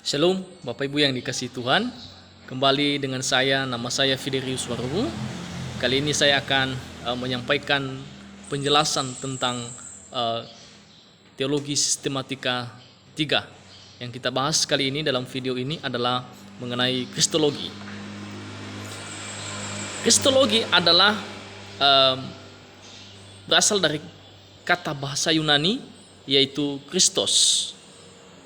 Shalom Bapak Ibu yang dikasihi Tuhan. Kembali dengan nama saya Fiderius Waruhu. Kali ini saya akan menyampaikan penjelasan tentang teologi sistematika 3. Yang kita bahas kali ini dalam video ini adalah mengenai kristologi. Kristologi adalah berasal dari kata bahasa Yunani yaitu Christos,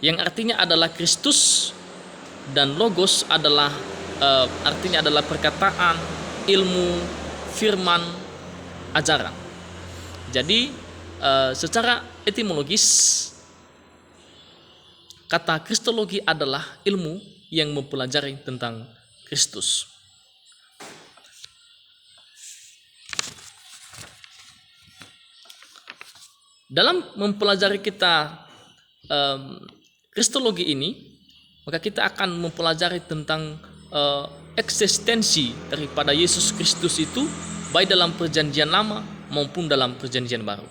yang artinya adalah Kristus, dan logos adalah artinya adalah perkataan, ilmu, firman, ajaran. Jadi secara etimologis kata kristologi adalah ilmu yang mempelajari tentang Kristus. Dalam mempelajari kita kristologi ini, maka kita akan mempelajari tentang eksistensi daripada Yesus Kristus itu, baik dalam perjanjian lama maupun dalam perjanjian baru.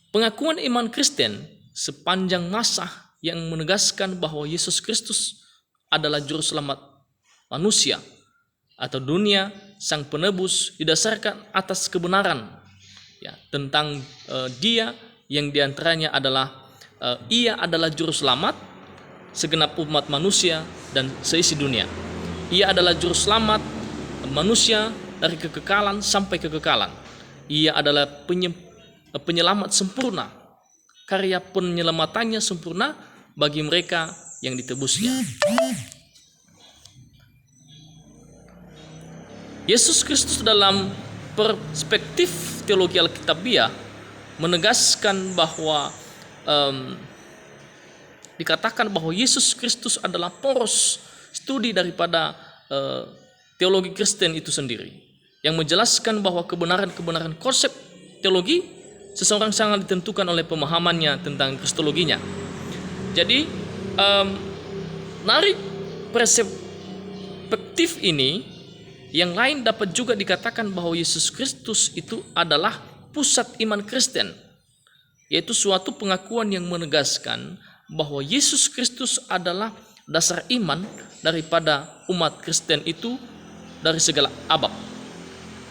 Pengakuan iman Kristen sepanjang masa yang menegaskan bahwa Yesus Kristus adalah juru selamat manusia atau dunia, sang penebus, didasarkan atas kebenaran tentang Dia, yang diantaranya adalah Ia adalah juru selamat segenap umat manusia dan seisi dunia. Ia adalah juru selamat manusia dari kekekalan sampai kekekalan. Ia adalah penyelamat sempurna. Karya penyelamatannya sempurna bagi mereka yang ditebusnya. Yesus Kristus dalam perspektif teologi Alkitabiah menegaskan bahwa dikatakan bahwa Yesus Kristus adalah poros studi daripada teologi Kristen itu sendiri, yang menjelaskan bahwa kebenaran konsep teologi seseorang sangat ditentukan oleh pemahamannya tentang kristologinya. Jadi dari perspektif ini, yang lain dapat juga dikatakan bahwa Yesus Kristus itu adalah pusat iman Kristen, yaitu suatu pengakuan yang menegaskan bahwa Yesus Kristus adalah dasar iman daripada umat Kristen itu dari segala abad.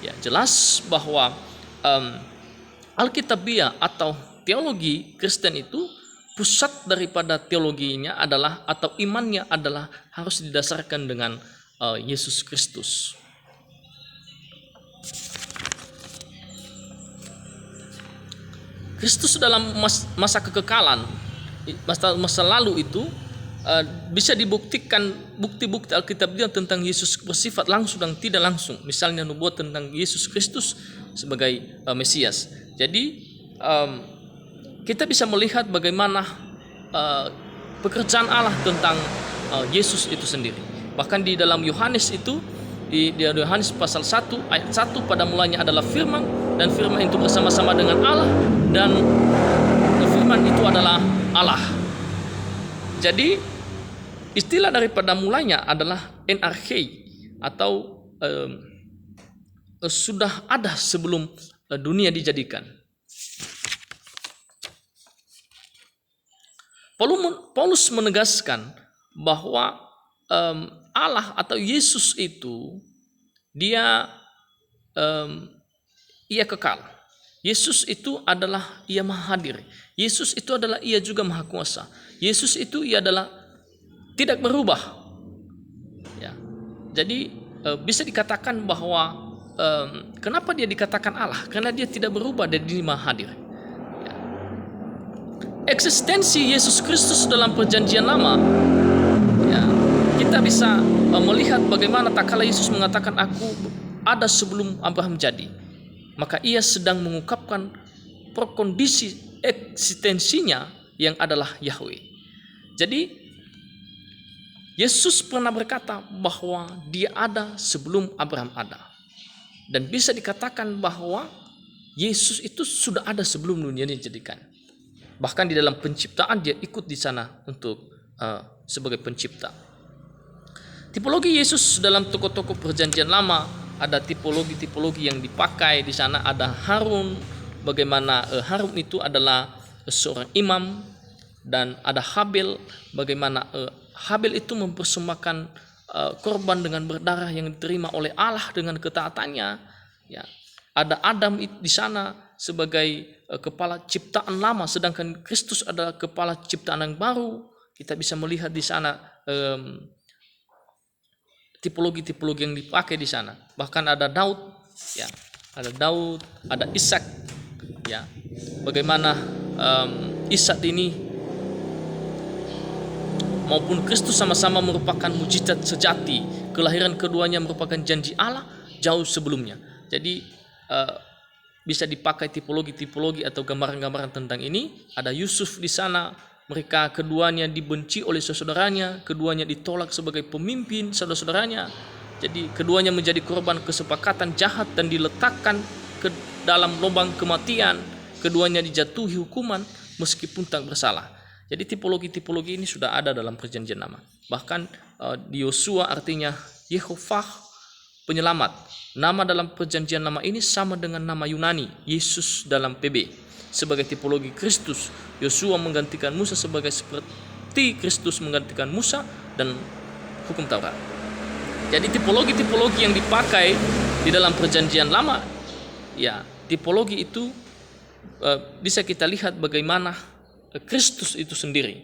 Ya, jelas bahwa Alkitabiah atau teologi Kristen itu pusat daripada teologinya adalah, atau imannya adalah, harus didasarkan dengan Yesus Kristus. Kristus dalam masa kekekalan, masa lalu itu bisa dibuktikan bukti-bukti Alkitabiah tentang Yesus bersifat langsung dan tidak langsung. Misalnya nubuat tentang Yesus Kristus sebagai Mesias. Jadi kita bisa melihat bagaimana pekerjaan Allah tentang Yesus itu sendiri. Bahkan di dalam Yohanes itu, di Yohanes pasal 1 ayat 1, pada mulanya adalah firman, dan firman itu bersama-sama dengan Allah, dan firman itu adalah Allah. Jadi istilah daripada mulanya adalah NRK, atau sudah ada sebelum dunia dijadikan. Paulus menegaskan bahwa Allah atau Yesus itu ia kekal. Yesus itu adalah Ia maha hadir. Yesus itu adalah Ia juga maha kuasa. Yesus itu Ia adalah tidak berubah. Ya. Jadi bisa dikatakan bahwa kenapa Dia dikatakan Allah? Karena Dia tidak berubah dan Dia maha hadir. Ya. Eksistensi Yesus Kristus dalam perjanjian lama, ya, kita bisa melihat bagaimana tak kala Yesus mengatakan, "Aku ada sebelum Abraham jadi," maka Ia sedang mengungkapkan kondisi eksistensinya yang adalah Yahweh. Jadi Yesus pernah berkata bahwa Dia ada sebelum Abraham ada, dan bisa dikatakan bahwa Yesus itu sudah ada sebelum dunia dijadikan. Bahkan di dalam penciptaan Dia ikut di sana untuk sebagai pencipta. Tipologi Yesus dalam tokoh-tokoh perjanjian lama, ada tipologi yang dipakai di sana. Ada Harun, bagaimana Harun itu adalah seorang imam dan ada Habel, bagaimana Habel itu mempersembahkan korban dengan berdarah yang diterima oleh Allah dengan ketaatannya. Ya, ada Adam di sana sebagai kepala ciptaan lama, sedangkan Kristus adalah kepala ciptaan yang baru. Kita bisa melihat di sana tipologi-tipologi yang dipakai di sana. Bahkan ada Daud, ya, ada Ishak, ya. Bagaimana Ishak ini maupun Kristus sama-sama merupakan mujizat sejati. Kelahiran keduanya merupakan janji Allah jauh sebelumnya. Jadi bisa dipakai tipologi-tipologi atau gambaran-gambaran tentang ini. Ada Yusuf di sana, mereka keduanya dibenci oleh saudaranya, keduanya ditolak sebagai pemimpin saudara-saudaranya. Jadi keduanya menjadi korban kesepakatan jahat dan diletakkan ke dalam lubang kematian. Keduanya dijatuhi hukuman meskipun tak bersalah. Jadi tipologi-tipologi ini sudah ada dalam perjanjian lama. Bahkan di Yosua artinya Yehovah penyelamat. Nama dalam perjanjian lama ini sama dengan nama Yunani, Yesus dalam PB. Sebagai tipologi Kristus, Yosua menggantikan Musa seperti Kristus menggantikan Musa dan hukum Taurat. Jadi tipologi-tipologi yang dipakai di dalam perjanjian lama, ya, tipologi itu bisa kita lihat bagaimana Kristus itu sendiri.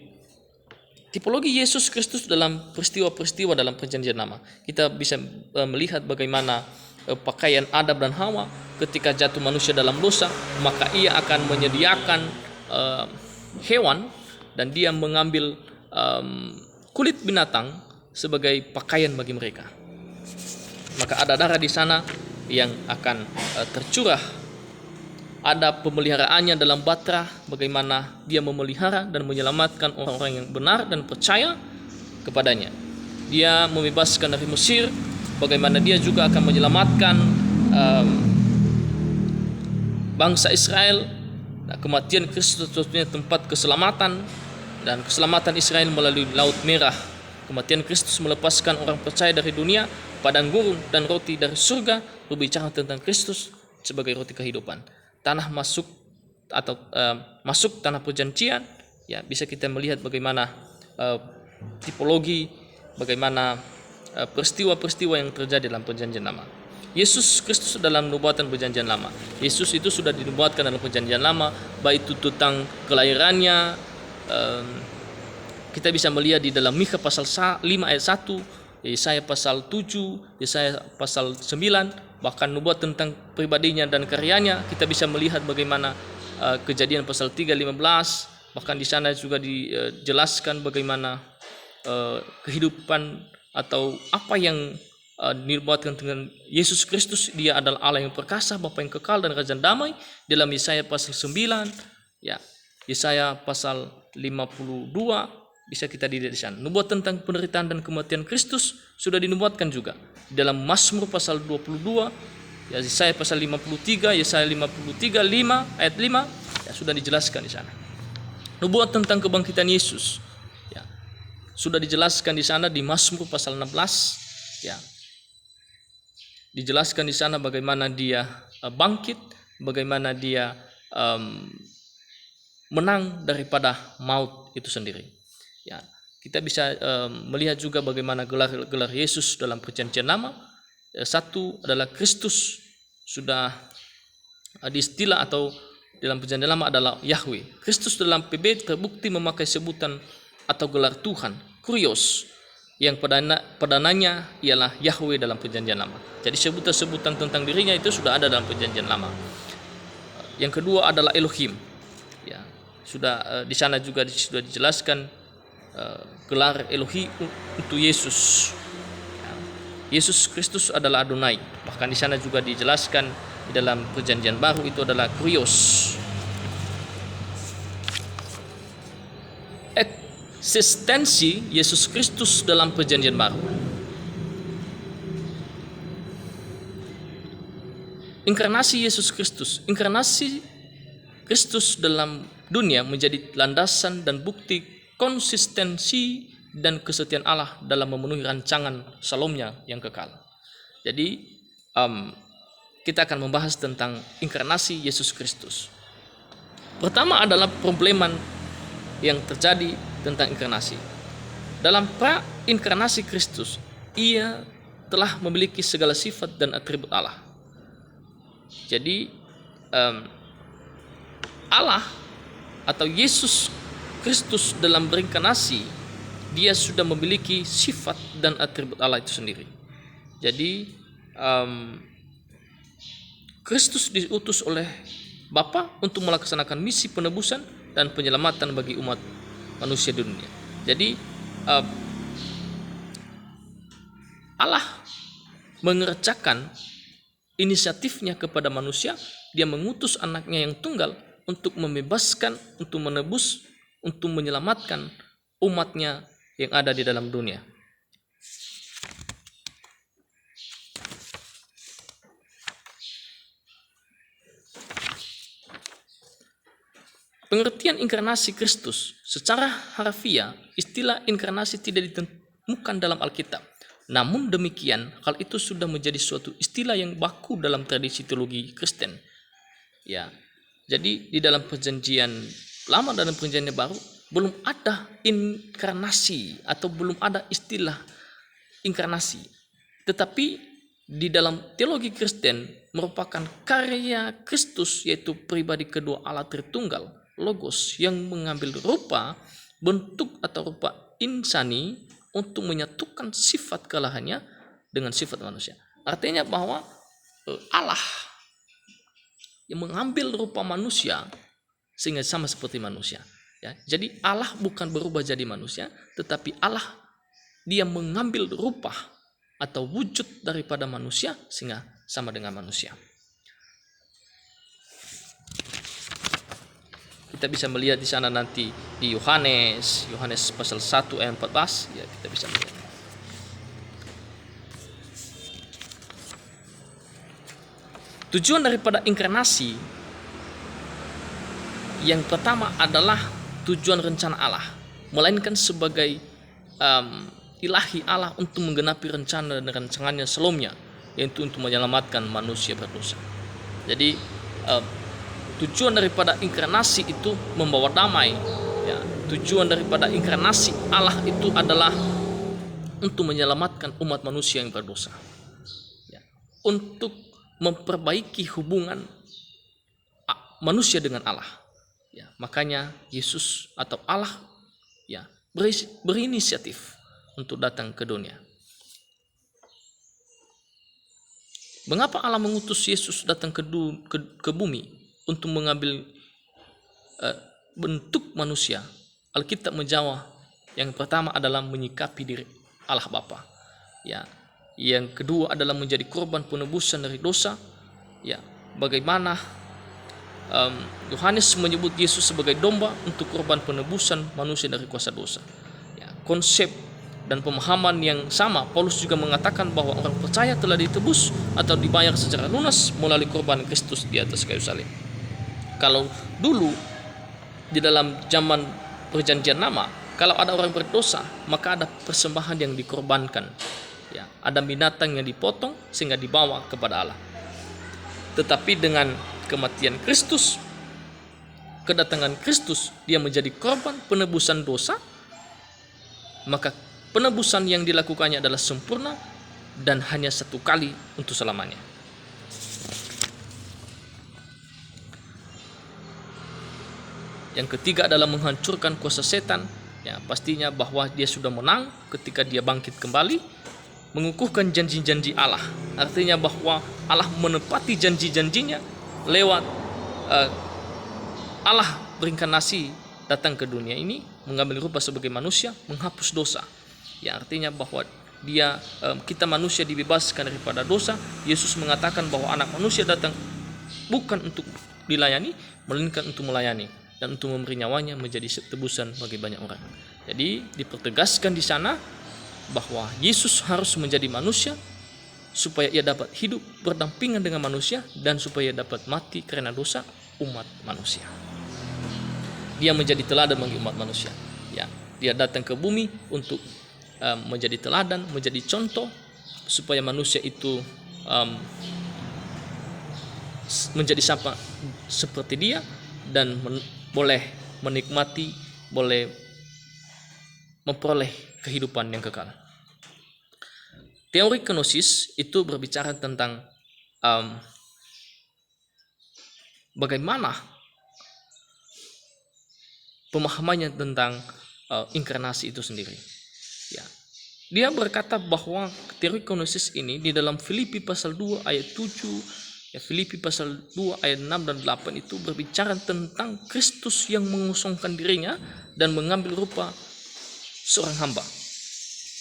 Tipologi Yesus Kristus dalam peristiwa-peristiwa dalam perjanjian lama. Kita bisa melihat bagaimana pakaian Adam dan Hawa ketika jatuh manusia dalam dosa, maka ia akan menyediakan hewan dan dia mengambil kulit binatang sebagai pakaian bagi mereka. Maka ada darah di sana yang akan tercurah. Ada pemeliharaannya dalam batra, bagaimana dia memelihara dan menyelamatkan orang-orang yang benar dan percaya kepadanya. Dia membebaskan dari Mesir, bagaimana dia juga akan menyelamatkan bangsa Israel. Kematian Kristus satu-satunya tempat keselamatan, dan keselamatan Israel melalui Laut Merah. Kematian Kristus melepaskan orang percaya dari dunia, padang gurun dan roti dari surga, berbicara tentang Kristus sebagai roti kehidupan. Tanah masuk atau masuk tanah perjanjian, ya, bisa kita melihat bagaimana tipologi, bagaimana peristiwa-peristiwa yang terjadi dalam perjanjian lama. Yesus Kristus dalam nubuatan perjanjian lama. Yesus itu sudah dinubuatkan dalam perjanjian lama, baik itu tentang kelahirannya. Kita bisa melihat di dalam Mikha pasal 5 ayat 1, Yesaya pasal 7, Yesaya pasal 9, bahkan nubuat tentang pribadinya dan karyanya. Kita bisa melihat bagaimana Kejadian pasal 3:15, bahkan di sana juga dijelaskan bagaimana kehidupan atau apa yang dinubuatkan dengan Yesus Kristus. Dia adalah Allah yang perkasa, Bapa yang kekal dan Raja damai. Dalam Yesaya pasal 9, ya, Yesaya pasal 52 bisa kita dilihat di sana. Nubuat tentang penderitaan dan kematian Kristus sudah dinubuatkan juga. Dalam Mazmur pasal 22, ya, Yesaya pasal 53, Yesaya 53 ayat 5, ya, sudah dijelaskan di sana. Nubuat tentang kebangkitan Yesus, ya, sudah dijelaskan di sana di Mazmur pasal 16, ya. Dijelaskan di sana bagaimana dia bangkit, bagaimana dia menang daripada maut itu sendiri. Ya, kita bisa melihat juga bagaimana gelar Yesus dalam perjanjian lama. Satu adalah Kristus sudah diistilah atau dalam perjanjian lama adalah Yahweh. Kristus dalam PB terbukti memakai sebutan atau gelar Tuhan, Kurios, yang padananya ialah Yahweh dalam perjanjian lama. Jadi sebutan-sebutan tentang dirinya itu sudah ada dalam perjanjian lama. Yang kedua adalah Elohim. Ya, sudah di sana juga sudah dijelaskan gelar Elohi untuk Yesus. Yesus Kristus adalah Adonai. Bahkan di sana juga dijelaskan di dalam perjanjian baru itu adalah Kurios. Eksistensi Yesus Kristus dalam perjanjian baru. Inkarnasi Yesus Kristus. Inkarnasi Kristus dalam dunia menjadi landasan dan bukti konsistensi dan kesetiaan Allah dalam memenuhi rancangan Shalom-Nya yang kekal. Jadi kita akan membahas tentang inkarnasi Yesus Kristus. Pertama adalah probleman yang terjadi tentang inkarnasi. Dalam pra-inkarnasi Kristus, ia telah memiliki segala sifat dan atribut Allah. Jadi Allah atau Yesus Kristus dalam berinkarnasi, dia sudah memiliki sifat dan atribut Allah itu sendiri. Jadi Kristus diutus oleh Bapa untuk melaksanakan misi penebusan dan penyelamatan bagi umat manusia di dunia. Jadi Allah mengerjakan inisiatifnya kepada manusia. Dia mengutus anaknya yang tunggal untuk membebaskan, untuk menebus, untuk menyelamatkan umatnya yang ada di dalam dunia. Pengertian inkarnasi Kristus secara harfiah, istilah inkarnasi tidak ditemukan dalam Alkitab. Namun demikian, hal itu sudah menjadi suatu istilah yang baku dalam tradisi teologi Kristen. Ya, jadi di dalam perjanjian lama dan perjanjian baru belum ada inkarnasi atau belum ada istilah inkarnasi. Tetapi di dalam teologi Kristen merupakan karya Kristus, yaitu pribadi kedua Allah Tritunggal, Logos, yang mengambil rupa, bentuk atau rupa insani untuk menyatukan sifat kealahannya dengan sifat manusia. Artinya bahwa Allah yang mengambil rupa manusia sehingga sama seperti manusia. Ya, jadi Allah bukan berubah jadi manusia, tetapi Allah dia mengambil rupa atau wujud daripada manusia sehingga sama dengan manusia. Kita bisa melihat di sana nanti di Yohanes pasal 1 ayat 14, ya kita bisa melihat. Tujuan daripada inkarnasi yang pertama adalah tujuan rencana Allah, melainkan sebagai ilahi Allah untuk menggenapi rencana dan rencananya sebelumnya, yaitu untuk menyelamatkan manusia berdosa. Jadi tujuan daripada inkarnasi itu membawa damai. Ya, tujuan daripada inkarnasi Allah itu adalah untuk menyelamatkan umat manusia yang berdosa. Ya, untuk memperbaiki hubungan manusia dengan Allah. Ya, makanya Yesus atau Allah ya berinisiatif untuk datang ke dunia. Mengapa Allah mengutus Yesus datang ke bumi untuk mengambil bentuk manusia? Alkitab menjawab, yang pertama adalah menyikapi diri Allah Bapa. Ya, yang kedua adalah menjadi korban penebusan dari dosa. Ya, bagaimana Yohanes menyebut Yesus sebagai domba untuk korban penebusan manusia dari kuasa dosa. Ya, konsep dan pemahaman yang sama, Paulus juga mengatakan bahwa orang percaya telah ditebus atau dibayar secara lunas melalui korban Kristus di atas kayu salib. Kalau dulu di dalam zaman perjanjian lama, kalau ada orang berdosa, maka ada persembahan yang dikorbankan. Ya, ada binatang yang dipotong sehingga dibawa kepada Allah. Tetapi dengan kematian Kristus, kedatangan Kristus, dia menjadi korban penebusan dosa, maka penebusan yang dilakukannya adalah sempurna dan hanya satu kali untuk selamanya. Yang ketiga adalah menghancurkan kuasa setan. Ya, pastinya bahwa dia sudah menang ketika dia bangkit kembali, mengukuhkan janji-janji Allah. Artinya bahwa Allah menepati janji-janjinya lewat Allah berinkarnasi datang ke dunia ini, mengambil rupa sebagai manusia, menghapus dosa. Ya, artinya bahwa dia kita manusia dibebaskan daripada dosa. Yesus mengatakan bahwa anak manusia datang bukan untuk dilayani, melainkan untuk melayani dan untuk memberi nyawanya menjadi tebusan bagi banyak orang. Jadi dipertegaskan di sana bahwa Yesus harus menjadi manusia supaya ia dapat hidup berdampingan dengan manusia dan supaya dapat mati karena dosa umat manusia. Dia menjadi teladan bagi umat manusia. Ya, dia datang ke bumi untuk menjadi teladan, menjadi contoh supaya manusia itu menjadi sama seperti dia dan boleh menikmati boleh memperoleh kehidupan yang kekal. Teori kenosis itu berbicara tentang bagaimana pemahamannya tentang inkarnasi itu sendiri. Ya. Dia berkata bahwa teori kenosis ini di dalam Filipi pasal 2 ayat 7, Filipi pasal 2 ayat 6 dan 8 itu berbicara tentang Kristus yang mengosongkan dirinya dan mengambil rupa seorang hamba.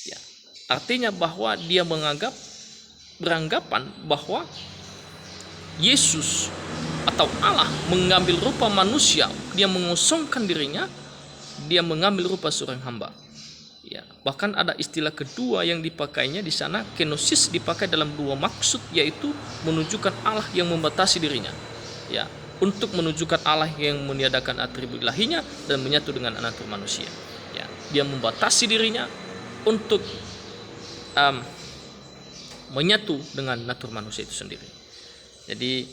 Ya. Artinya bahwa dia beranggapan bahwa Yesus atau Allah mengambil rupa manusia, dia mengosongkan dirinya, dia mengambil rupa seorang hamba. Ya, bahkan ada istilah kedua yang dipakainya di sana, kenosis, dipakai dalam dua maksud, yaitu menunjukkan Allah yang membatasi dirinya. Ya, untuk menunjukkan Allah yang meniadakan atribut ilahinya dan menyatu dengan natur manusia. Ya, dia membatasi dirinya untuk menyatu dengan natur manusia itu sendiri. Jadi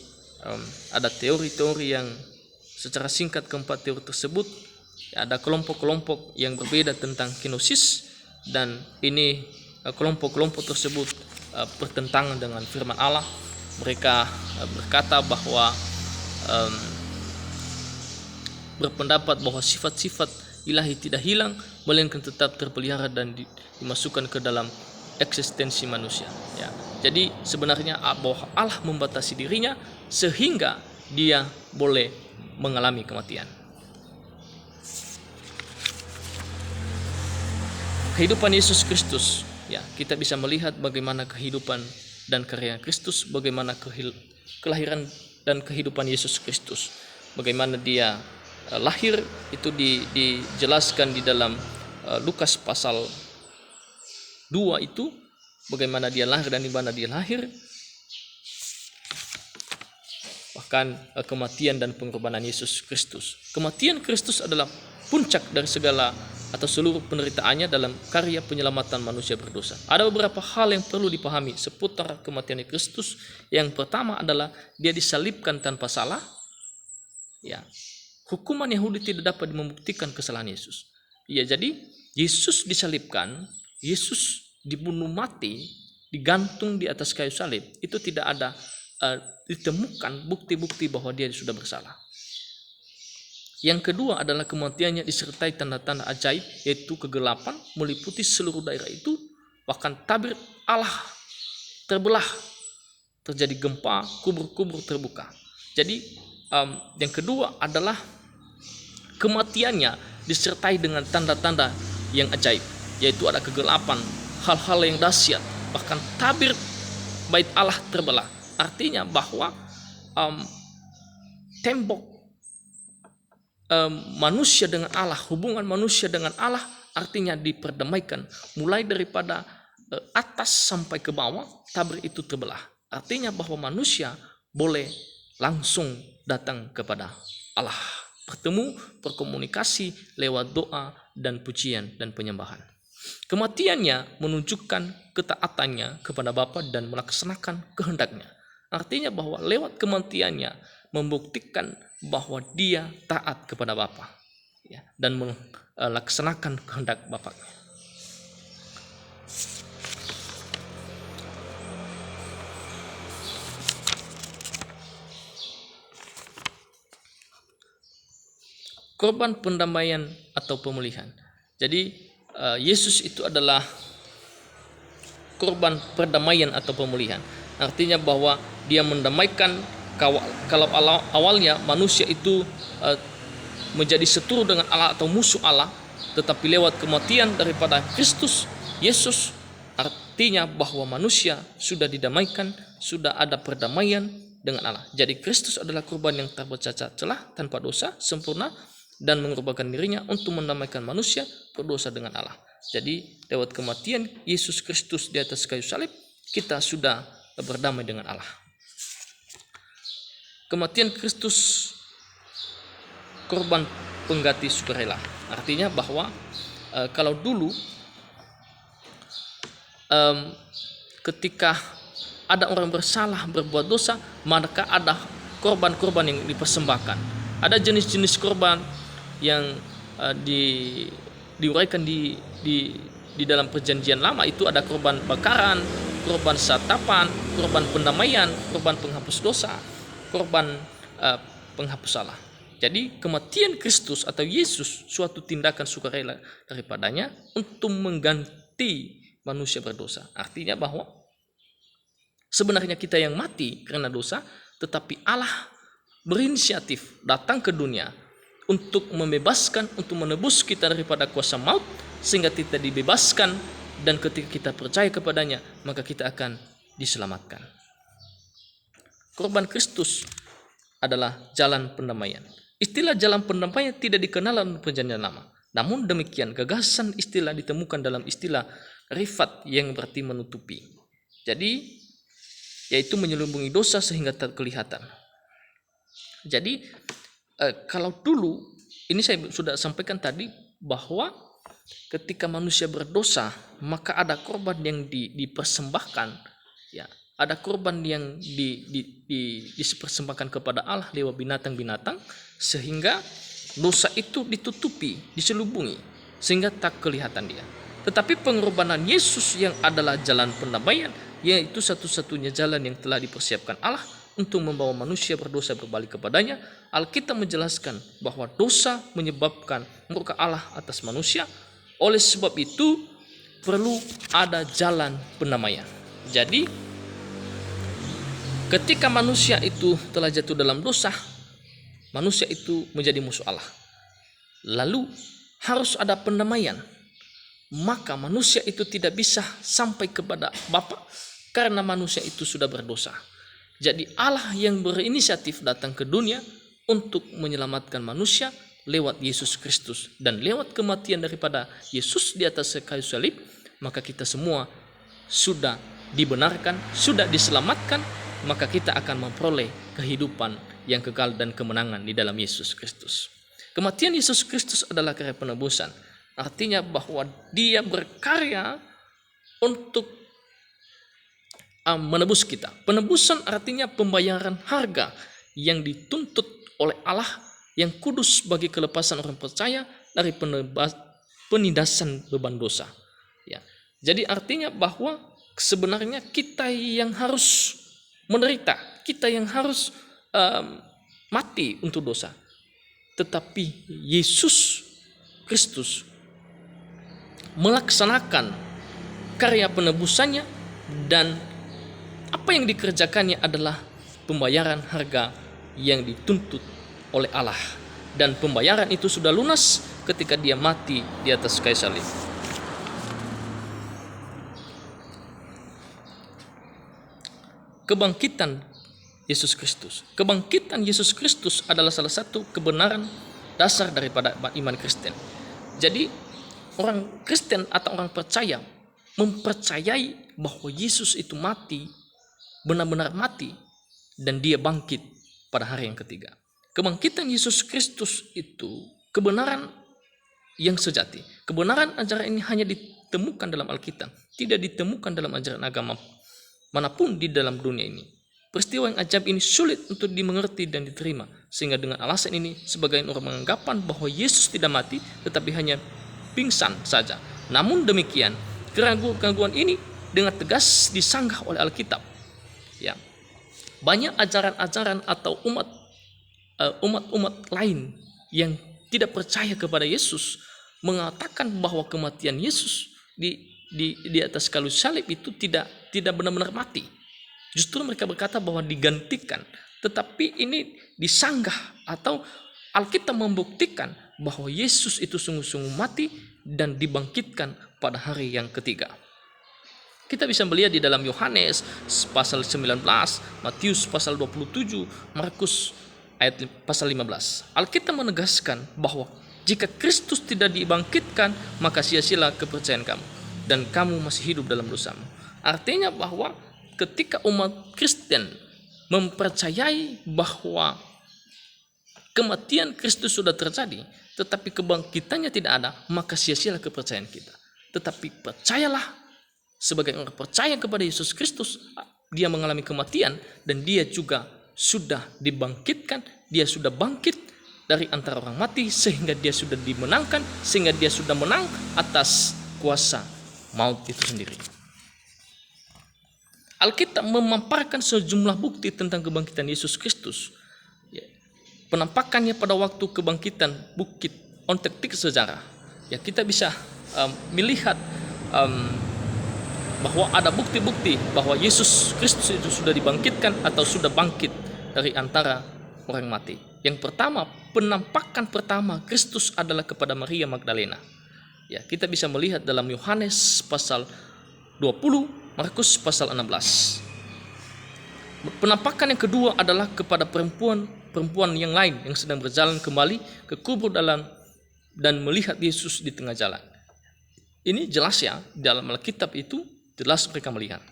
ada teori-teori yang secara singkat keempat teori tersebut, ada kelompok-kelompok yang berbeda tentang kenosis, dan ini kelompok-kelompok tersebut bertentangan dengan firman Allah. Mereka berkata bahwa berpendapat bahwa sifat-sifat ilahi tidak hilang, melainkan tetap terpelihara dan dimasukkan ke dalam eksistensi manusia. Ya. Jadi sebenarnya bahwa Allah membatasi dirinya sehingga dia boleh mengalami kematian. Kehidupan Yesus Kristus, ya, kita bisa melihat bagaimana kehidupan dan karya Kristus, bagaimana kelahiran dan kehidupan Yesus Kristus, bagaimana dia lahir itu dijelaskan di dalam Lukas pasal 2 itu, bagaimana dia lahir dan di mana dia lahir, bahkan kematian dan pengorbanan Yesus Kristus. Kematian Kristus adalah puncak dari segala atau seluruh penderitaannya dalam karya penyelamatan manusia berdosa. Ada beberapa hal yang perlu dipahami seputar kematian Kristus. Yang pertama adalah dia disalibkan tanpa salah. Ya, hukuman Yahudi tidak dapat membuktikan kesalahan Yesus. Ya, jadi Yesus disalibkan, Yesus dibunuh mati, digantung di atas kayu salib. Itu tidak ada ditemukan bukti-bukti bahwa dia sudah bersalah. Yang kedua adalah kematiannya disertai tanda-tanda ajaib, yaitu kegelapan meliputi seluruh daerah itu, bahkan tabir Allah terbelah, terjadi gempa, kubur-kubur terbuka. Jadi yang kedua adalah kematiannya disertai dengan tanda-tanda yang ajaib, yaitu ada kegelapan, hal-hal yang dahsyat, bahkan tabir bait Allah terbelah. Artinya bahwa tembok manusia dengan Allah, hubungan manusia dengan Allah artinya diperdamaikan, mulai daripada atas sampai ke bawah, tabir itu terbelah. Artinya bahwa manusia boleh langsung datang kepada Allah, bertemu, berkomunikasi lewat doa dan pujian dan penyembahan. Kematiannya menunjukkan ketaatannya kepada Bapa dan melaksanakan kehendaknya. Artinya bahwa lewat kematiannya membuktikan bahwa dia taat kepada Bapa, ya, dan melaksanakan kehendak Bapaknya. Korban pendamaian atau pemulihan. Jadi Yesus itu adalah korban perdamaian atau pemulihan. Artinya bahwa dia mendamaikan. Kalau awalnya manusia itu menjadi seteru dengan Allah atau musuh Allah, tetapi lewat kematian daripada Kristus Yesus, artinya bahwa manusia sudah didamaikan, sudah ada perdamaian dengan Allah. Jadi Kristus adalah korban yang tak bercacat celah, tanpa dosa, sempurna, dan mengorbankan dirinya untuk mendamaikan manusia berdosa dengan Allah. Jadi lewat kematian Yesus Kristus di atas kayu salib, kita sudah berdamai dengan Allah. Kematian Kristus korban pengganti sukarela. Artinya bahwa kalau dulu ketika ada orang bersalah, berbuat dosa, maka ada korban-korban yang dipersembahkan. Ada jenis-jenis korban yang diuraikan di dalam perjanjian lama itu ada korban bakaran, korban santapan, korban pendamaian, korban penghapus dosa, korban penghapus salah. Jadi kematian Kristus atau Yesus suatu tindakan sukarela daripadanya untuk mengganti manusia berdosa. Artinya bahwa sebenarnya kita yang mati karena dosa, tetapi Allah berinisiatif datang ke dunia untuk membebaskan, untuk menebus kita daripada kuasa maut, sehingga kita dibebaskan, dan ketika kita percaya kepadanya, maka kita akan diselamatkan. Korban Kristus adalah jalan pendamaian. Istilah jalan pendamaian tidak dikenal dalam perjanjian lama. Namun demikian, gagasan istilah ditemukan dalam istilah rifat yang berarti menutupi. Jadi, yaitu menyelubungi dosa sehingga tak kelihatan. Jadi, kalau dulu, ini saya sudah sampaikan tadi bahwa ketika manusia berdosa, maka ada korban yang dipersembahkan, ya, ada korban yang dipersembahkan kepada Allah lewat binatang-binatang, sehingga dosa itu ditutupi, diselubungi, sehingga tak kelihatan dia. Tetapi pengorbanan Yesus yang adalah jalan pendamaian, yaitu satu-satunya jalan yang telah dipersiapkan Allah untuk membawa manusia berdosa berbalik kepadanya. Alkitab menjelaskan bahwa dosa menyebabkan murka Allah atas manusia. Oleh sebab itu perlu ada jalan pendamaian. Jadi ketika manusia itu telah jatuh dalam dosa, manusia itu menjadi musuh Allah. Lalu harus ada pendamaian. Maka manusia itu tidak bisa sampai kepada Bapa karena manusia itu sudah berdosa. Jadi Allah yang berinisiatif datang ke dunia untuk menyelamatkan manusia lewat Yesus Kristus, dan lewat kematian daripada Yesus di atas kayu salib, maka kita semua sudah dibenarkan, sudah diselamatkan, maka kita akan memperoleh kehidupan yang kekal dan kemenangan di dalam Yesus Kristus. Kematian Yesus Kristus adalah karya penebusan. Artinya bahwa dia berkarya untuk menebus kita. Penebusan artinya pembayaran harga yang dituntut oleh Allah yang kudus bagi kelepasan orang percaya dari penindasan beban dosa. Ya. Jadi artinya bahwa sebenarnya kita yang harus menderita, kita yang harus mati untuk dosa. Tetapi Yesus Kristus melaksanakan karya penebusannya, dan apa yang dikerjakannya adalah pembayaran harga yang dituntut oleh Allah, dan pembayaran itu sudah lunas ketika dia mati di atas kayu salib. Kebangkitan Yesus Kristus. Kebangkitan Yesus Kristus adalah salah satu kebenaran dasar daripada iman Kristen. Jadi orang Kristen atau orang percaya mempercayai bahwa Yesus itu mati, benar-benar mati, dan dia bangkit pada hari yang ketiga. Kebangkitan Yesus Kristus itu kebenaran yang sejati. Kebenaran ajaran ini hanya ditemukan dalam Alkitab, tidak ditemukan dalam ajaran agama manapun di dalam dunia ini. Peristiwa yang ajaib ini sulit untuk dimengerti dan diterima, sehingga dengan alasan ini sebagian orang menganggapan bahwa Yesus tidak mati tetapi hanya pingsan saja. Namun demikian, keraguan-keraguan ini dengan tegas disanggah oleh Alkitab. Ya. Banyak ajaran-ajaran atau umat-umat lain yang tidak percaya kepada Yesus mengatakan bahwa kematian Yesus di atas kayu salib itu tidak benar-benar mati. Justru mereka berkata bahwa digantikan. Tetapi ini disanggah atau Alkitab membuktikan bahwa Yesus itu sungguh-sungguh mati dan dibangkitkan pada hari yang ketiga. Kita bisa melihat di dalam Yohanes pasal 19, Matius pasal 27, Markus ayat pasal 15. Alkitab menegaskan bahwa jika Kristus tidak dibangkitkan, maka sia-sialah kepercayaan kamu dan kamu masih hidup dalam dosamu. Artinya bahwa ketika umat Kristen mempercayai bahwa kematian Kristus sudah terjadi, tetapi kebangkitannya tidak ada, maka sia-sialah kepercayaan kita. Tetapi percayalah, sebagai orang percaya kepada Yesus Kristus, dia mengalami kematian dan dia juga sudah dibangkitkan, dia sudah bangkit dari antara orang mati, sehingga dia sudah dimenangkan, sehingga dia sudah menang atas kuasa maut itu sendiri. Alkitab memaparkan sejumlah bukti tentang kebangkitan Yesus Kristus. Penampakannya pada waktu kebangkitan Bukit Ontek sejarah. Ya, kita bisa melihat bahwa ada bukti-bukti bahwa Yesus Kristus itu sudah dibangkitkan atau sudah bangkit dari antara orang mati. Yang pertama, penampakan pertama Kristus adalah kepada Maria Magdalena. Ya, kita bisa melihat dalam Yohanes pasal 20, Markus pasal 16. Penampakan yang kedua adalah kepada perempuan yang lain yang sedang berjalan kembali ke kubur dan melihat Yesus di tengah jalan. Ini jelas ya, dalam Alkitab itu jelas mereka melihat.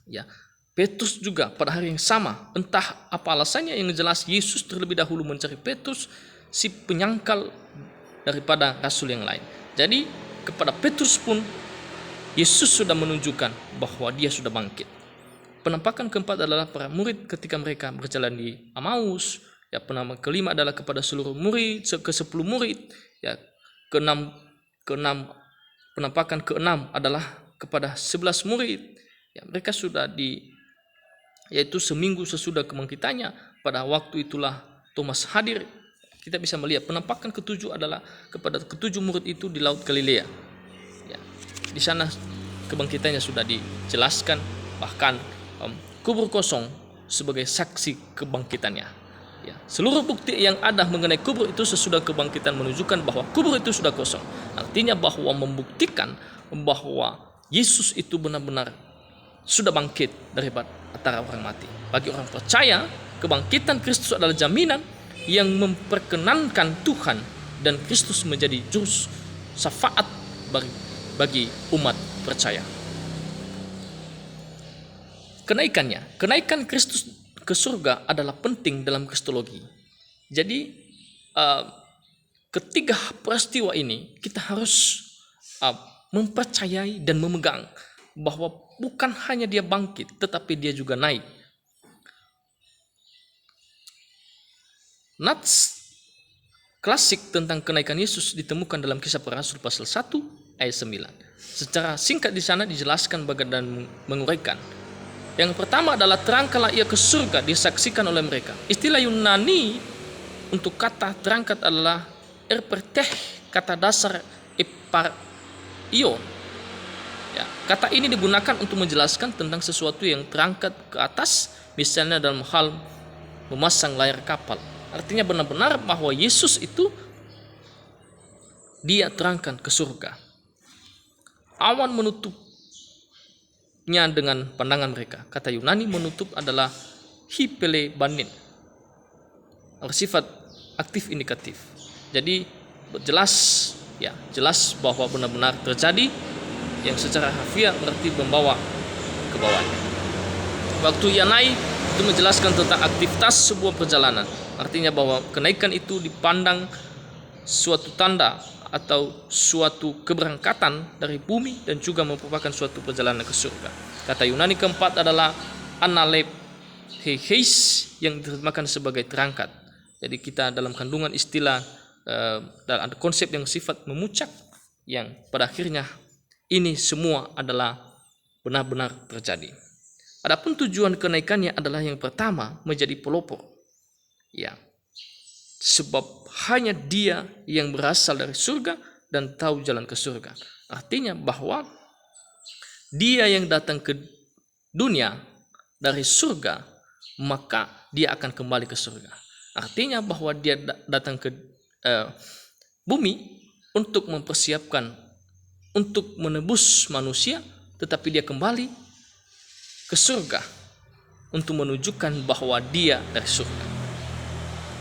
Ya, Petrus juga pada hari yang sama, entah apa alasannya, yang jelas Yesus terlebih dahulu mencari Petrus, si penyangkal daripada rasul yang lain. Jadi kepada Petrus pun Yesus sudah menunjukkan bahwa dia sudah bangkit. Penampakan keempat adalah para murid ketika mereka berjalan di Emmaus. Ya, penampakan kelima adalah kepada seluruh murid, ke-10 murid. Ya, penampakan keenam adalah kepada 11 murid. Ya, mereka sudah yaitu seminggu sesudah kebangkitannya. Pada waktu itulah Thomas hadir. Kita bisa melihat penampakan ketujuh adalah kepada ketujuh murid itu di Laut Galilea. Ya, di sana kebangkitannya sudah dijelaskan, bahkan kubur kosong sebagai saksi kebangkitannya. Ya, seluruh bukti yang ada mengenai kubur itu sesudah kebangkitan menunjukkan bahwa kubur itu sudah kosong. Artinya bahwa membuktikan bahwa Yesus itu benar-benar sudah bangkit dari antara orang mati. Bagi orang percaya, kebangkitan Kristus adalah jaminan yang memperkenankan Tuhan, dan Kristus menjadi juru syafaat bagi umat percaya. Kenaikan Kristus ke surga adalah penting dalam kristologi. Jadi ketiga peristiwa ini kita harus mempercayai dan memegang bahwa bukan hanya dia bangkit, tetapi dia juga naik. Nats klasik tentang kenaikan Yesus ditemukan dalam Kisah Para Rasul pasal 1 ayat 9. Secara singkat di sana dijelaskan dan menguraikan. Yang pertama adalah terangkatlah ia ke surga, disaksikan oleh mereka. Istilah Yunani untuk kata terangkat adalah erperteh, kata dasar epario. Ya, kata ini digunakan untuk menjelaskan tentang sesuatu yang terangkat ke atas, misalnya dalam hal memasang layar kapal. Artinya benar-benar bahwa Yesus itu dia terangkan ke surga. Awan menutupnya dengan pandangan mereka. Kata Yunani menutup adalah hypelebanin, bersifat aktif indikatif. Jadi jelas bahwa benar-benar terjadi, yang secara harfiah berarti membawa ke bawahnya. Waktu ia naik itu menjelaskan tentang aktivitas sebuah perjalanan. Artinya bahwa kenaikan itu dipandang suatu tanda atau suatu keberangkatan dari bumi dan juga merupakan suatu perjalanan ke surga. Kata Yunani keempat adalah analepheis yang diterjemahkan sebagai terangkat. Jadi kita dalam kandungan istilah dan ada konsep yang sifat memuncak yang pada akhirnya ini semua adalah benar-benar terjadi. Adapun tujuan kenaikannya adalah yang pertama menjadi pelopor. Ya. Sebab hanya dia yang berasal dari surga dan tahu jalan ke surga. Artinya bahwa dia yang datang ke dunia dari surga, maka dia akan kembali ke surga. Artinya bahwa dia datang ke bumi untuk mempersiapkan, untuk menebus manusia, tetapi dia kembali ke surga untuk menunjukkan bahwa dia dari surga.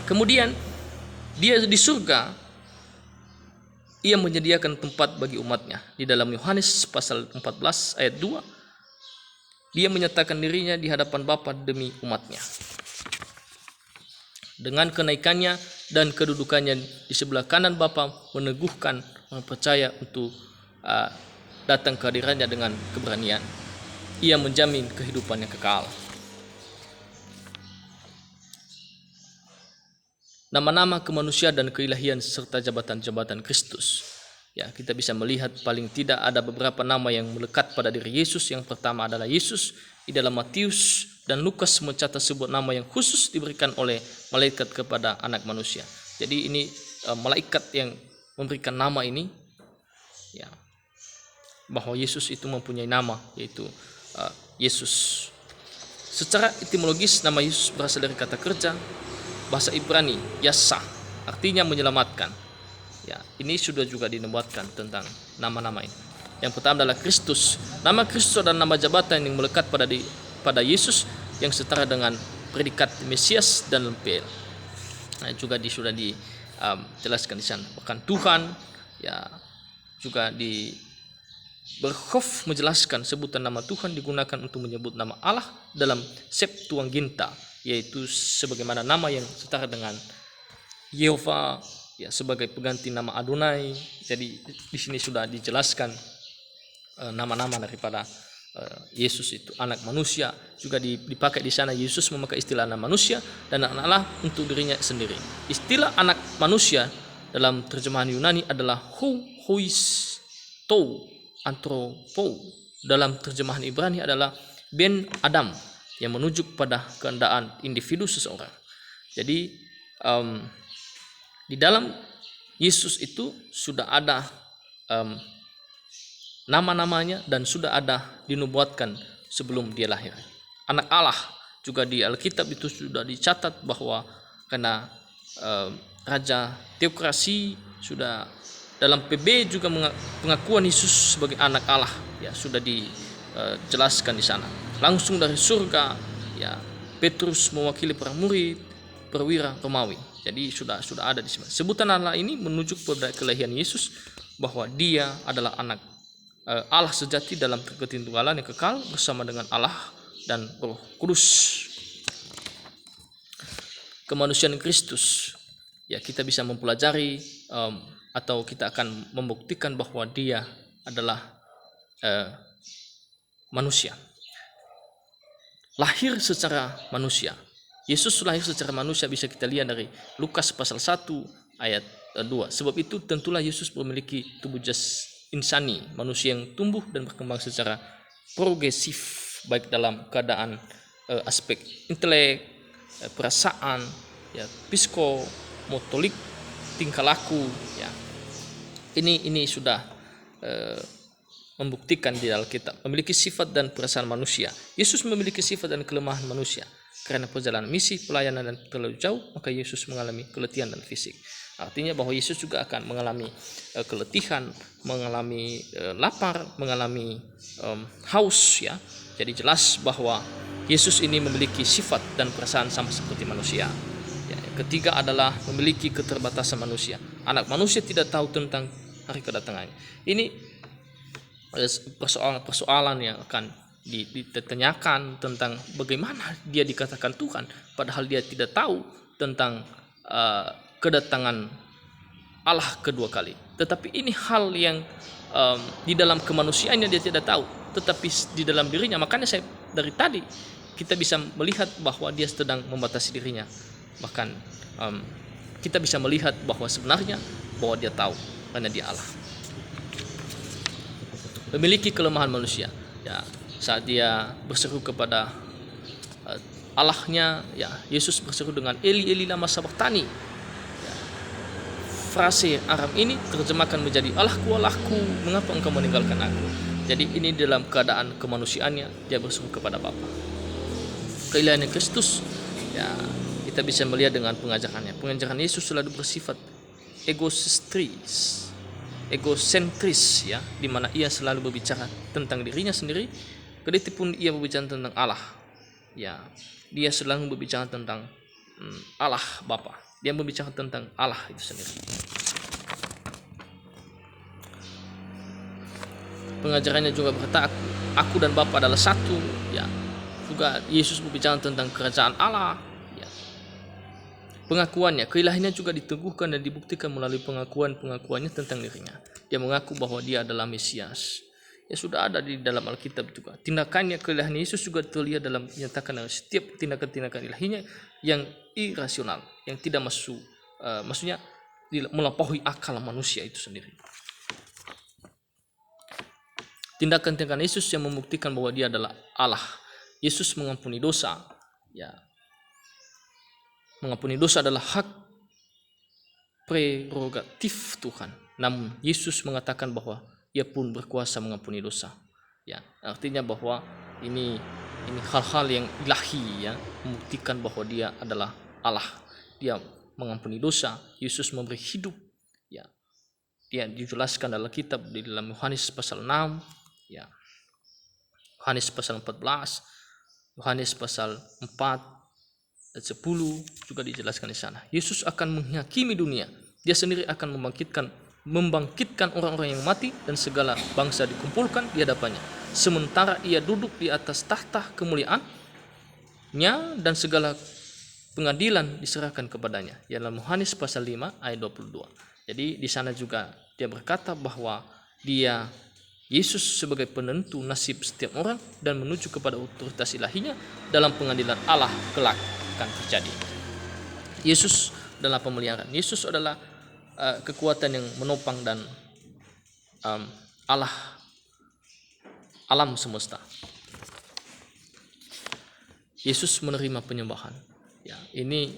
Kemudian dia di surga, ia menyediakan tempat bagi umatnya. Di dalam Yohanes pasal 14 ayat 2, dia menyatakan dirinya di hadapan Bapa demi umatnya. Dengan kenaikannya dan kedudukannya di sebelah kanan Bapa meneguhkan orang percaya untuk datang ke hadirannya dengan keberanian. Ia menjamin kehidupan yang kekal. nama-nama kemanusiaan dan keilahian serta jabatan-jabatan Kristus. Ya, kita bisa melihat paling tidak ada beberapa nama yang melekat pada diri Yesus. Yang pertama adalah Yesus. Di dalam Matius dan Lukas mencatat sebuah nama yang khusus diberikan oleh malaikat kepada anak manusia. Jadi ini malaikat yang memberikan nama ini, ya, bahwa Yesus itu mempunyai nama, yaitu Yesus. Secara etimologis nama Yesus berasal dari kata kerja bahasa Ibrani Yassa, artinya menyelamatkan. Ya, ini sudah juga dinubuatkan tentang nama-nama ini. Yang pertama adalah Kristus. Nama Kristus adalah nama jabatan yang melekat pada Yesus yang setara dengan predikat Mesias dan Lempel. Nah, juga sudah dijelaskan di sana. Bahkan Tuhan, ya, juga di Berkhof menjelaskan sebutan nama Tuhan digunakan untuk menyebut nama Allah dalam Septuaginta, yaitu sebagaimana nama yang setara dengan Yehova, ya, sebagai pengganti nama Adonai. Jadi di sini sudah dijelaskan nama-nama daripada Yesus itu anak manusia. Juga dipakai di sana Yesus memakai istilah anak manusia dan anak Allah untuk dirinya sendiri. Istilah anak manusia dalam terjemahan Yunani adalah huis tou antropo. Dalam terjemahan Ibrani adalah ben Adam, yang menunjuk pada keadaan individu seseorang. Jadi di dalam Yesus itu sudah ada nama-namanya dan sudah ada dinubuatkan sebelum dia lahir. Anak Allah juga di Alkitab itu sudah dicatat bahwa karena raja teokrasi sudah dalam PB juga pengakuan Yesus sebagai anak Allah, ya, sudah dijelaskan di sana. Langsung dari surga, ya, Petrus mewakili para murid perwira Romawi. Jadi sudah ada di sana. Sebutan Allah ini menunjuk pada kelahiran Yesus bahwa dia adalah anak Allah sejati dalam ketunggalan yang kekal bersama dengan Allah dan Roh Kudus. Kemanusiaan Kristus, ya, kita bisa mempelajari atau kita akan membuktikan bahwa dia adalah manusia. Lahir secara manusia. Yesus lahir secara manusia bisa kita lihat dari Lukas pasal 1 ayat 2. Sebab itu tentulah Yesus memiliki tubuh insani, manusia yang tumbuh dan berkembang secara progresif, baik dalam keadaan aspek intelek, perasaan, ya, psikomotorik, tingkah laku, ya. Ini sudah membuktikan di Alkitab memiliki sifat dan perasaan manusia. Yesus memiliki sifat dan kelemahan manusia. Karena perjalanan misi, pelayanan dan terlalu jauh, maka Yesus mengalami keletihan dan fisik. Artinya bahwa Yesus juga akan mengalami keletihan, mengalami lapar, mengalami haus, ya. Jadi jelas bahwa Yesus ini memiliki sifat dan perasaan sama seperti manusia. Ya, ketiga adalah memiliki keterbatasan manusia. Anak manusia tidak tahu tentang hari kedatangannya. Ini persoalan yang akan ditanyakan tentang bagaimana dia dikatakan Tuhan, padahal dia tidak tahu tentang kedatangan Allah kedua kali. Tetapi ini hal yang di dalam kemanusiaannya dia tidak tahu, tetapi di dalam dirinya. Makanya saya dari tadi kita bisa melihat bahwa dia sedang membatasi dirinya. Bahkan kita bisa melihat bahwa sebenarnya bahwa dia tahu karena dia Allah. Memiliki kelemahan manusia, ya. Saat dia berseru kepada Allahnya, ya, Yesus berseru dengan Eli Eli lama sabachthani. Ya. Frase Aram ini terjemahkan menjadi Allahku Allahku, mengapa engkau meninggalkan aku? Jadi ini dalam keadaan kemanusiaannya dia berseru kepada Bapa. Keilahian Kristus, ya, kita bisa melihat dengan pengajarannya. Pengajaran Yesus selalu bersifat egosentris, ya, di mana ia selalu berbicara tentang dirinya sendiri. Keditipun ia berbicara tentang Allah, ya, dia selalu berbicara tentang Allah Bapa. Dia berbicara tentang Allah itu sendiri. Pengajarannya juga berkata aku dan Bapa adalah satu, ya. Juga Yesus berbicara tentang kerajaan Allah, ya. Pengakuannya, keilahiannya juga diteguhkan dan dibuktikan melalui pengakuannya tentang dirinya. Dia mengaku bahwa dia adalah Mesias. Ya, sudah ada di dalam Alkitab juga. Tindakannya, keilahian Yesus juga terlihat dalam menyatakan setiap tindakan-tindakan ilahinya yang irasional, yang tidak masuk maksudnya melampaui akal manusia itu sendiri. Tindakan-tindakan Yesus yang membuktikan bahwa dia adalah Allah. Yesus mengampuni dosa. Ya, mengampuni dosa adalah hak prerogatif Tuhan. Namun Yesus mengatakan bahwa Ia pun berkuasa mengampuni dosa. Ya, artinya bahwa ini hal-hal yang ilahi, ya, membuktikan bahwa Dia adalah Allah. Dia mengampuni dosa. Yesus memberi hidup. Ya, dia dijelaskan dalam kitab di dalam Yohanes pasal 6, ya, Yohanes pasal 14, Yohanes pasal 4 dan 10 juga dijelaskan di sana. Yesus akan menghakimi dunia. Dia sendiri akan membangkitkan orang-orang yang mati dan segala bangsa dikumpulkan di hadapannya. Sementara Ia duduk di atas tahta kemuliaan-Nya dan segala pengadilan diserahkan kepadanya. Dalam Yohanes pasal 5 ayat 22. Jadi di sana juga dia berkata bahwa Yesus sebagai penentu nasib setiap orang dan menuju kepada otoritas ilahinya dalam pengadilan Allah kelak akan terjadi. Yesus adalah pemeliharaan. Yesus adalah kekuatan yang menopang dan Allah alam semesta. Yesus menerima penyembahan. Ya, ini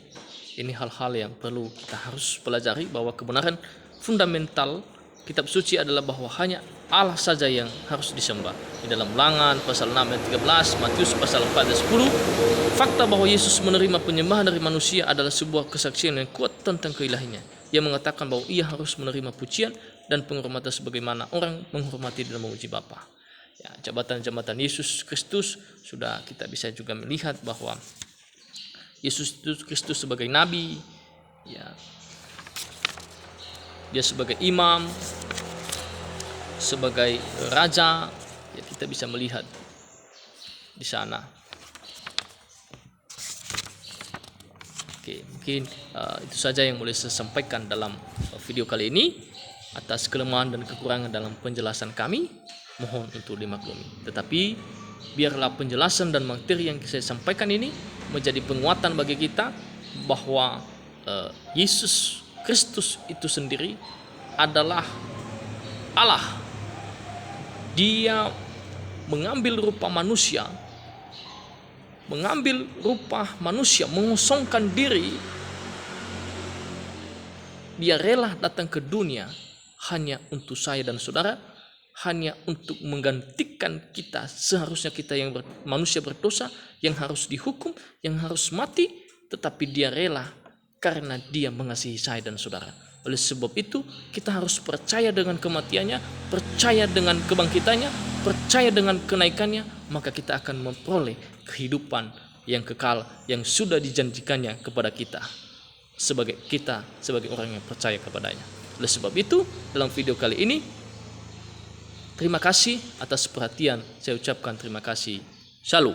hal-hal yang perlu kita harus pelajari, bahwa kebenaran fundamental kitab suci adalah bahwa hanya Allah saja yang harus disembah. Di dalam Ulangan pasal 6 ayat 13, Matius pasal 4 ayat 10, fakta bahwa Yesus menerima penyembahan dari manusia adalah sebuah kesaksian yang kuat tentang keilahiannya. Ia mengatakan bahwa Ia harus menerima pujian dan penghormatan sebagaimana orang menghormati dan memuji Bapa. Ya, jabatan-jabatan Yesus Kristus sudah kita bisa juga melihat bahwa Yesus Kristus sebagai nabi, ya, Dia sebagai imam, sebagai raja, ya, kita bisa melihat di sana. Oke, mungkin itu saja yang boleh saya sampaikan dalam video kali ini. Atas kelemahan dan kekurangan dalam penjelasan kami, mohon untuk dimaklumi. Tetapi biarlah penjelasan dan materi yang saya sampaikan ini menjadi penguatan bagi kita bahwa Yesus Kristus itu sendiri adalah Allah. Dia mengambil rupa manusia, mengosongkan diri. Dia rela datang ke dunia hanya untuk saya dan saudara, hanya untuk menggantikan kita. Seharusnya kita yang manusia berdosa, yang harus dihukum, yang harus mati, tetapi Dia rela karena Dia mengasihi saya dan saudara. Oleh sebab itu kita harus percaya dengan kematiannya, percaya dengan kebangkitannya, percaya dengan kenaikannya, maka kita akan memperoleh kehidupan yang kekal yang sudah dijanjikannya kepada kita sebagai orang yang percaya kepadanya. Oleh sebab itu dalam video kali ini, terima kasih atas perhatian. Saya ucapkan terima kasih. Shalom.